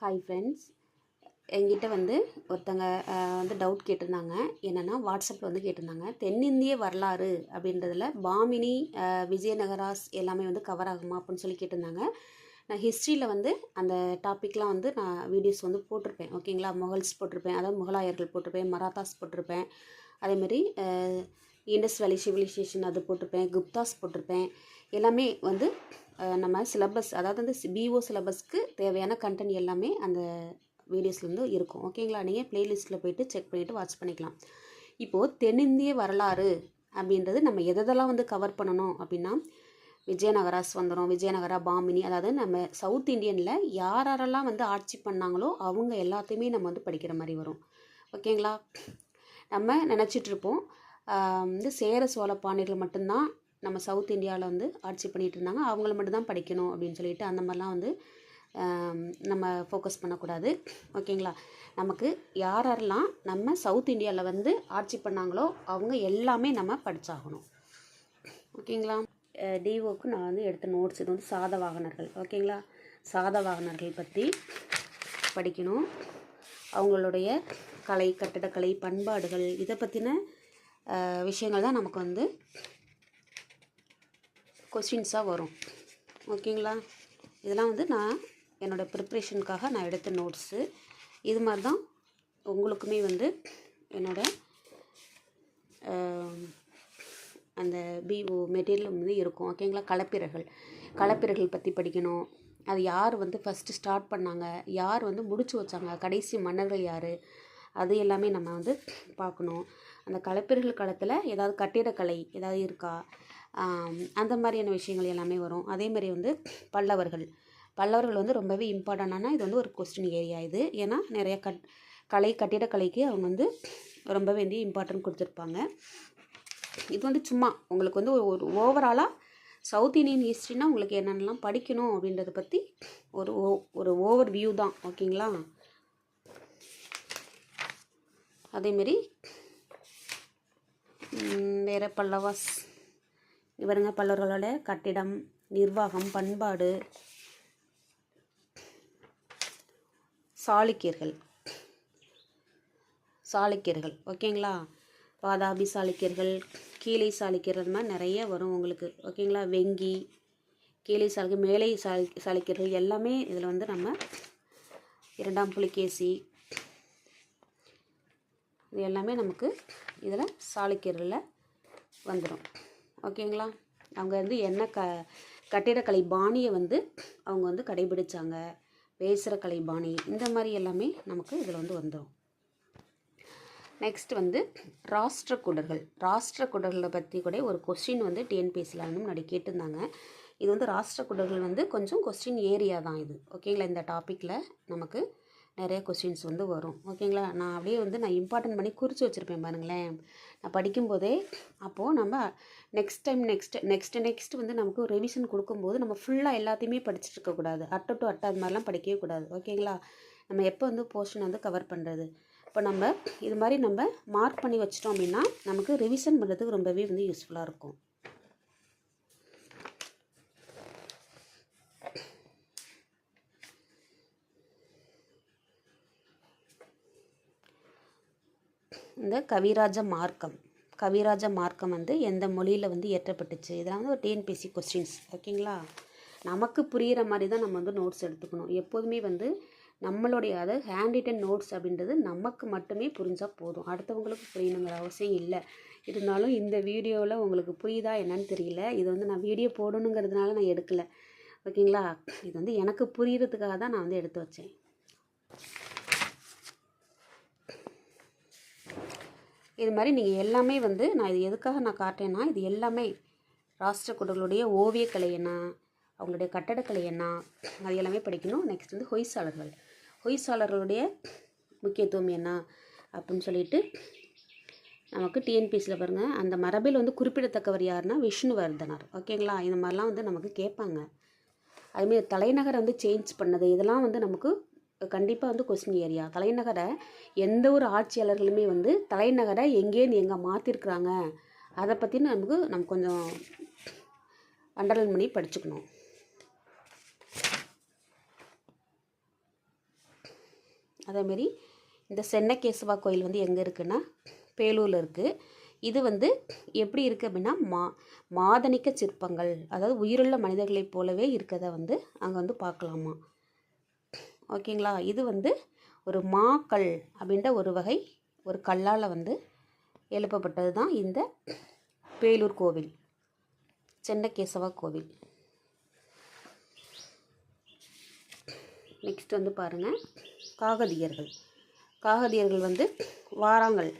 Hi friends, என்கிட்ட வந்து ஒருத்தங்க வந்து டவுட் கேட்டிருந்தாங்க. என்னென்னா வாட்ஸ்அப்பில் வந்து கேட்டிருந்தாங்க, தென்னிந்திய வரலாறு அப்படின்றதில் பாமினி, விஜயநகராஸ் எல்லாமே வந்து கவர் ஆகுமா அப்படின்னு சொல்லி கேட்டிருந்தாங்க. நான் ஹிஸ்ட்ரியில் வந்து அந்த டாப்பிக்லாம் வந்து நான் வீடியோஸ் வந்து போட்டிருப்பேன். ஓகேங்களா, முகல்ஸ் போட்டிருப்பேன், அதாவது முகலாயர்கள் போட்டிருப்பேன், மராத்தாஸ் போட்டிருப்பேன், அதேமாரி இண்டஸ் வேலி சிவிலைசேஷன் அது போட்டிருப்பேன், குப்தாஸ் போட்டிருப்பேன். எல்லாமே வந்து நம்ம சிலபஸ், அதாவது வந்து பிஓ சிலபஸ்க்கு தேவையான கண்டென்ட் எல்லாமே அந்த வீடியோஸ்லேருந்து இருக்கும். ஓகேங்களா, நீங்கள் ப்ளேலிஸ்ட்டில் போய்ட்டு செக் பண்ணிவிட்டு வாட்ச் பண்ணிக்கலாம். இப்போது தென்னிந்திய வரலாறு அப்படின்றது நம்ம எதெல்லாம் வந்து கவர் பண்ணணும் அப்படின்னா, விஜயநகராஸ் வந்துடும், விஜயநகரா, பாமினி, அதாவது நம்ம சவுத் இண்டியனில் யாரெல்லாம் வந்து ஆட்சி பண்ணாங்களோ அவங்க எல்லாத்தையுமே நம்ம வந்து படிக்கிற மாதிரி வரும். ஓகேங்களா, நம்ம நினச்சிட்ருப்போம் வந்து சேர சோழ பாண்டியர்கள் மட்டும்தான் நம்ம சவுத் இந்தியாவில் வந்து ஆட்சி பண்ணிகிட்டு இருந்தாங்க, அவங்கள மட்டும்தான் படிக்கணும் அப்படின்னு சொல்லிட்டு அந்த மாதிரிலாம் வந்து நம்ம ஃபோக்கஸ் பண்ணக்கூடாது. ஓகேங்களா, நமக்கு யாரெல்லாம் நம்ம சவுத் இந்தியாவில் வந்து ஆட்சி பண்ணாங்களோ அவங்க எல்லாமே நம்ம படித்தாகணும். ஓகேங்களா, டிஓக்கு நான் வந்து எடுத்த நோட்ஸ் இது வந்து சாதவாகனர்கள். ஓகேங்களா, சாதவாகனர்கள் பற்றி படிக்கணும். அவங்களுடைய கலை, கட்டடக்கலை, பண்பாடுகள், இதை பற்றின விஷயங்கள் தான் நமக்கு வந்து கொஸ்டின்ஸாக வரும். ஓகேங்களா, இதெல்லாம் வந்து நான் என்னோடய ப்ரிப்ரேஷனுக்காக நான் எடுத்த நோட்ஸு. இது மாதிரி தான் உங்களுக்குமே வந்து என்னோடய அந்த பிஓ மெட்டீரியல் வந்து இருக்கும். ஓகேங்களா, களப்பிரர்கள் பற்றி படிக்கணும். அது யார் வந்து ஃபஸ்ட்டு ஸ்டார்ட் பண்ணாங்க, யார் வந்து முடிச்சு வச்சாங்க, கடைசி மன்னர்கள் யார், அது எல்லாமே நம்ம வந்து பார்க்கணும். அந்த களப்பிரர்கள் காலத்தில் ஏதாவது கட்டிடக்கலை ஏதாவது இருக்கா, அந்த மாதிரியான விஷயங்கள் எல்லாமே வரும். அதேமாதிரி வந்து பல்லவர்கள் வந்து ரொம்பவே இம்பார்ட்டண்டான இது வந்து ஒரு கொஸ்டின் ஏரியா இது. ஏன்னா நிறைய கட்டிடக்கலைக்கு அவங்க வந்து ரொம்பவே வந்து இம்பார்ட்டன்ட் கொடுத்துருப்பாங்க. இது வந்து சும்மா உங்களுக்கு வந்து ஒரு ஓவராலாக சவுத் இண்டியன் ஹிஸ்ட்ரினா உங்களுக்கு என்னென்னலாம் படிக்கணும் அப்படின்றத பற்றி ஒரு ஓவர் வியூ தான். ஓகேங்களா, அதேமாரி வேறு பல்லவாஸ் இவருங்க, பல்லவர்களோட கட்டிடம், நிர்வாகம், பண்பாடு. சாளுக்கியர்கள். ஓகேங்களா, வாதாபி சாளுக்கியர்கள், கீழை சாளுக்கியர்கள், அது மாதிரி நிறைய வரும் உங்களுக்கு. ஓகேங்களா, வெங்கி, கீழை சாளுக்கியர், மேலை சாளுக்கியர்கள் எல்லாமே இதில் வந்து நம்ம இரண்டாம் புலிகேசி, இது எல்லாமே நமக்கு இதில் சாளுக்கியர்களில் வந்துடும். ஓகேங்களா, அவங்க வந்து என்ன கட்டிடக்கலை பாணியை வந்து அவங்க வந்து கடைபிடிச்சாங்க, பேசுகிற கலை பாணி, இந்த மாதிரி எல்லாமே நமக்கு இதில் வந்து வந்துடும். நெக்ஸ்ட் வந்து ராஷ்டிரகூடர்களை பற்றி கூட ஒரு கொஸ்டின் வந்து டிஎன்பிஎஸ்சியில் வந்து முன்னாடி கேட்டிருந்தாங்க. இது வந்து ராஷ்டிரகூடர்கள் வந்து கொஞ்சம் கொஸ்டின் ஏரியா தான் இது. ஓகேங்களா, இந்த டாப்பிக்கில் நமக்கு நிறைய கொஸ்டின்ஸ் வந்து வரும். ஓகேங்களா, நான் அப்படியே வந்து நான் இம்பார்ட்டன்ட் பண்ணி குறித்து வச்சுருப்பேன் பாருங்களேன், நான் படிக்கும்போதே. அப்போது நம்ம நெக்ஸ்ட் வந்து நமக்கு ஒரு ரிவிஷன் கொடுக்கும்போது நம்ம ஃபுல்லாக எல்லாத்தையுமே படிச்சுட்டு இருக்கக்கூடாது. அட்டை டு அட்டை அது மாதிரிலாம் படிக்கவே கூடாது. ஓகேங்களா, நம்ம எப்போ வந்து போர்ஷன் வந்து கவர் பண்ணுறது, இப்போ நம்ம இது மாதிரி நம்ம மார்க் பண்ணி வச்சிட்டோம் அப்படின்னா நமக்கு ரிவிஷன் பண்ணுறதுக்கு ரொம்பவே வந்து யூஸ்ஃபுல்லாக இருக்கும். இந்த கவிராஜ மார்க்கம் வந்து எந்த மொழியில் வந்து இயற்றப்பட்டுச்சு, இதெல்லாம் வந்து ஒரு டிஎன்பிஎஸ்சி கொஸ்டின்ஸ். ஓகேங்களா, நமக்கு புரிகிற மாதிரி தான் நம்ம வந்து நோட்ஸ் எடுத்துக்கணும். எப்போதுமே வந்து நம்மளுடைய அதாவது ஹேண்ட் ரிட்டன் நோட்ஸ் அப்படின்றது நமக்கு மட்டுமே புரிஞ்சால் போதும், அடுத்தவங்களுக்கு புரியணுங்கிற அவசியம் இல்லை. இருந்தாலும் இந்த வீடியோவில் உங்களுக்கு புரியுதா என்னன்னு தெரியல. இது வந்து நான் வீடியோ போடணுங்கிறதுனால நான் எடுக்கலை. ஓகேங்களா, இது வந்து எனக்கு புரியறதுக்காக தான் நான் வந்து எடுத்து வச்சேன். இது மாதிரி நீங்கள் எல்லாமே வந்து நான் இது எதுக்காக நான் காட்டேன்னா, இது எல்லாமே ராஷ்டிரகூடர்களுடைய ஓவியக்கலை என்ன, அவங்களுடைய கட்டடக்கலை என்ன, அது எல்லாமே படிக்கணும். நெக்ஸ்ட் வந்து ஹொய்சாளர்களுடைய முக்கியத்துவம் என்ன அப்படின்னு சொல்லிட்டு நமக்கு டிஎன்பிஎஸ்சியில் பாருங்கள், அந்த மரபில் வந்து குறிப்பிடத்தக்கவர் யாருன்னா விஷ்ணுவர்தனர். ஓகேங்களா, இந்த மாதிரிலாம் வந்து நமக்கு கேட்பாங்க. அதுமாரி தலைநகரை வந்து சேஞ்ச் பண்ணது, இதெல்லாம் வந்து நமக்கு கண்டிப்பாக வந்து கொஸ்டின் ஏரியா. தலைநகரை எந்த ஒரு ஆட்சியாளர்களுமே வந்து தலைநகரை எங்கேருந்து எங்கே மாற்றிருக்கிறாங்க அதை பற்றி நம்ம கொஞ்சம் அண்டர்லைன் பண்ணி படிச்சுக்கணும். அதேமாரி இந்த சென்னகேசவா கோயில் வந்து எங்கே இருக்குன்னா பேலூரில் இருக்குது. இது வந்து எப்படி இருக்குது அப்படின்னா மாதனிக்க சிற்பங்கள், அதாவது உயிருள்ள மனிதர்களைப் போலவே இருக்கிறத வந்து அங்கே வந்து பார்க்கலாமா. ஓகேங்களா. இது வந்து ஒரு மாக்கல் அப்படின்ற ஒரு வகை ஒரு கல்லால் வந்து எழுப்பப்பட்டது தான் இந்த பேலூர் கோவில், சென்னகேசவா கோவில். நெக்ஸ்ட் வந்து பாருங்கள், காகதியர்கள். காகதியர்கள் வந்து வாராங்கல்.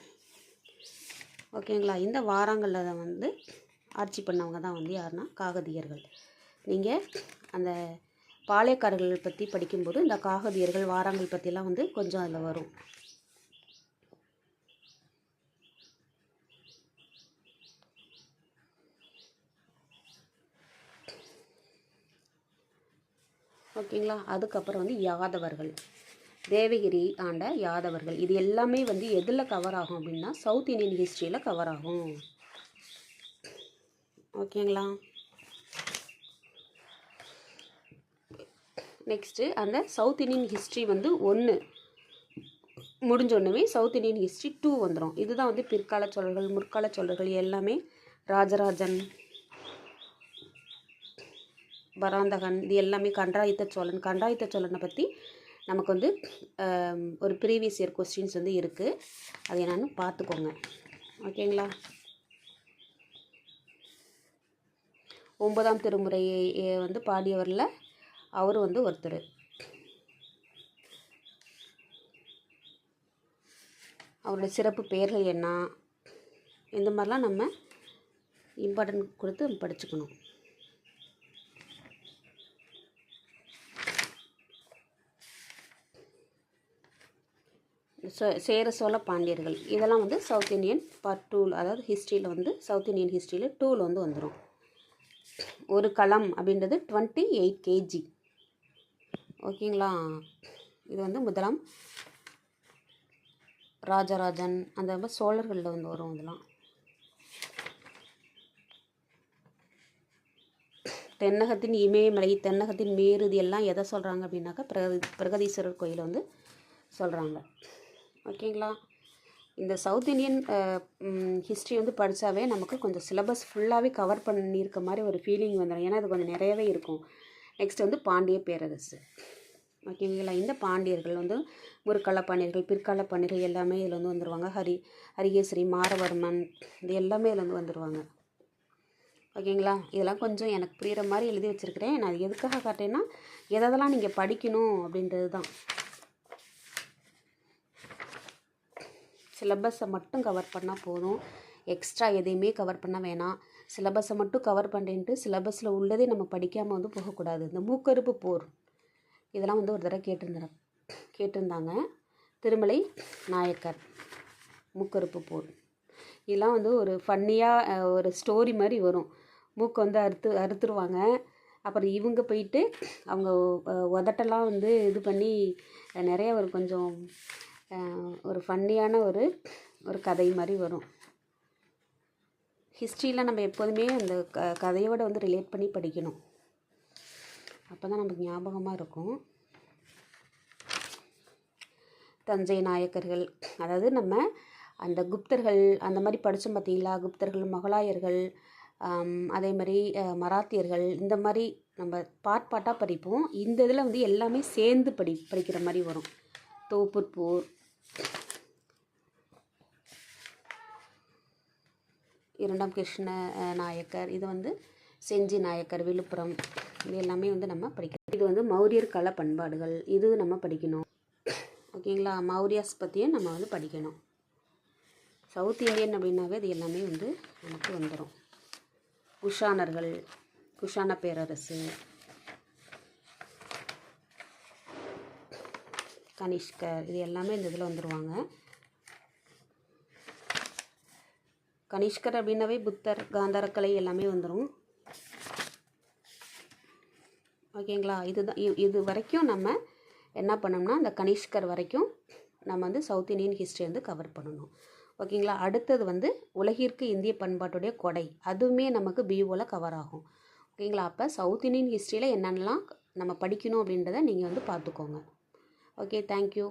ஓகேங்களா. இந்த வாராங்கல்ல வந்து ஆட்சி பண்ணவங்க தான் வந்து யாருன்னா காகதியர்கள். நீங்கள் அந்த பாளையக்காரர்கள் பற்றி படிக்கும்போது இந்த காகதியர்கள் வாராங்கல் பற்றிலாம் வந்து கொஞ்சம் அதில் வரும். ஓகேங்களா. அதுக்கப்புறம் வந்து யாதவர்கள், தேவகிரி ஆண்ட யாதவர்கள். இது எல்லாமே வந்து எதில் கவர் ஆகும் அப்படின்னா சவுத் இந்தியன் ஹிஸ்ட்ரியில் கவர் ஆகும். ஓகேங்களா. நெக்ஸ்ட்டு அந்த சவுத் இந்தியன் ஹிஸ்ட்ரி வந்து ஒன்று முடிஞ்சோடனே சவுத் இந்தியன் ஹிஸ்ட்ரி 2 வந்துடும். இதுதான் வந்து பிற்கால சோழர்கள், முற்கால சோழர்கள் எல்லாமே, ராஜராஜன், பராந்தகன், இது எல்லாமே கண்டாயுத்த சோழன். கண்டாயுத்த சோழனை பற்றி நமக்கு வந்து ஒரு ப்ரீவியஸ் இயர் கொஸ்டின்ஸ் வந்து இருக்குது, அதை என்னன்னு பார்த்துக்கோங்க. ஓகேங்களா. 9ஆம் திருமுறையை வந்து பாடியவரில் அவர் வந்து ஒருத்தர். அவருடைய சிறப்பு பெயர்கள் என்ன, இந்த மாதிரிலாம் நம்ம இம்பார்ட்டன்ட் கொடுத்து படிச்சுக்கணும். சேர சோழ பாண்டியர்கள் இதெல்லாம் வந்து சவுத் இந்தியன் பார்ட் 2, அதாவது ஹிஸ்ட்ரியில் வந்து சவுத் இந்தியன் ஹிஸ்ட்ரியில் 2 வந்து வந்துடும். ஒரு களம் அப்படின்றது 28 kg. ஓகேங்களா. இது வந்து முதலாம் ராஜராஜன் அந்த மாதிரி சோழர்களில் வந்து வரும். இதெல்லாம் தென்னகத்தின் இமயமலை, தென்னகத்தின் மேரு, இது எல்லாம் எதை சொல்கிறாங்க அப்படின்னாக்கா பிரகதீஸ்வரர் கோயிலை வந்து சொல்கிறாங்க. ஓகேங்களா. இந்த சவுத் இந்தியன் ஹிஸ்ட்ரி வந்து படித்தாவே நமக்கு கொஞ்சம் சிலபஸ் ஃபுல்லாகவே கவர் பண்ணியிருக்க மாதிரி ஒரு ஃபீலிங் வந்துடும். ஏன்னா அது கொஞ்சம் நிறையவே இருக்கும். நெக்ஸ்ட் வந்து பாண்டிய பேரரசு. ஓகேங்களா. இந்த பாண்டியர்கள் வந்து முற்கால பாண்டியர்கள், பிற்கால பாண்டியர்கள் எல்லாமே இதில் வந்து வந்துடுவாங்க. ஹரிகேசரி, மாரவர்மன், இது எல்லாமே இதில் வந்து வந்துடுவாங்க. ஓகேங்களா. இதெல்லாம் கொஞ்சம் எனக்கு புரிகிற மாதிரி எழுதி வச்சுருக்கிறேன். நான் அது எதுக்காக காட்டேன்னா எதெல்லாம் நீங்கள் படிக்கணும் அப்படின்றது தான். சிலபஸை மட்டும் கவர் பண்ணால் போதும், எக்ஸ்ட்ரா எதையுமே கவர் பண்ண வேணாம். சிலபஸை மட்டும் கவர் பண்ணிட்டு சிலபஸில் உள்ளதே நம்ம படிக்காமல் வந்து போகக்கூடாது. இந்த மூக்கறுப்பு போர் இதெல்லாம் வந்து ஒரு தடவை கேட்டிருந்தாங்க. திருமலை நாயக்கர் மூக்கறுப்பு போர், இதெல்லாம் வந்து ஒரு ஃபன்னியாக ஒரு ஸ்டோரி மாதிரி வரும். மூக்கை வந்து அறுத்துருவாங்க. அப்புறம் இவங்க போயிட்டு அவங்க உதட்டெல்லாம் வந்து இது பண்ணி நிறைய ஒரு கொஞ்சம் ஒரு ஃபன்னியான ஒரு கதை மாதிரி வரும். ஹிஸ்ட்ரியில் நம்ம எப்போதுமே அந்த கதையோடு வந்து ரிலேட் பண்ணி படிக்கணும், அப்போ தான் நமக்கு ஞாபகமாக இருக்கும். தஞ்சை நாயக்கர்கள், அதாவது நம்ம அந்த குப்தர்கள் அந்த மாதிரி படித்தோம் பார்த்தீங்களா. குப்தர்கள், மொகலாயர்கள், அதே மாதிரி மராத்தியர்கள், இந்த மாதிரி நம்ம பாட்டாக படிப்போம். இந்த இதில் வந்து எல்லாமே சேர்ந்து படிக்கிற மாதிரி வரும். தோப்பூர் போர், இரண்டாம் கிருஷ்ண நாயக்கர், இது வந்து செஞ்சி நாயக்கர், விழுப்புரம், இது எல்லாமே வந்து நம்ம படிக்கணும். இது வந்து மௌரியர் கல பண்பாடுகள், இது நம்ம படிக்கணும். ஓகேங்களா. மௌரியாஸ் பற்றியும் நம்ம வந்து படிக்கணும். சவுத் இந்தியன் அப்படின்னாவே இது எல்லாமே வந்து நமக்கு வந்துடும். குஷானர்கள், குஷான பேரரசு, கனிஷ்கர், இது எல்லாமே இந்த இதில் வந்துடுவாங்க. கனிஷ்கர் அப்படின்னாவே புத்தர், காந்தாரக்கலை எல்லாமே வந்துடும். ஓகேங்களா. இது வரைக்கும் நம்ம என்ன பண்ணோம்னா இந்த கனிஷ்கர் வரைக்கும் நம்ம வந்து சவுத் இந்தியன் ஹிஸ்ட்ரி வந்து கவர் பண்ணணும். ஓகேங்களா. அடுத்தது வந்து உலகிற்கு இந்திய பண்பாட்டுடைய கொடை, அதுவுமே நமக்கு பிஓவில் கவர் ஆகும். ஓகேங்களா. அப்போ சவுத் இந்தியன் ஹிஸ்ட்ரியில் என்னென்னலாம் நம்ம படிக்கணும் அப்படின்றத நீங்கள் வந்து பார்த்துக்கோங்க. Okay, thank you.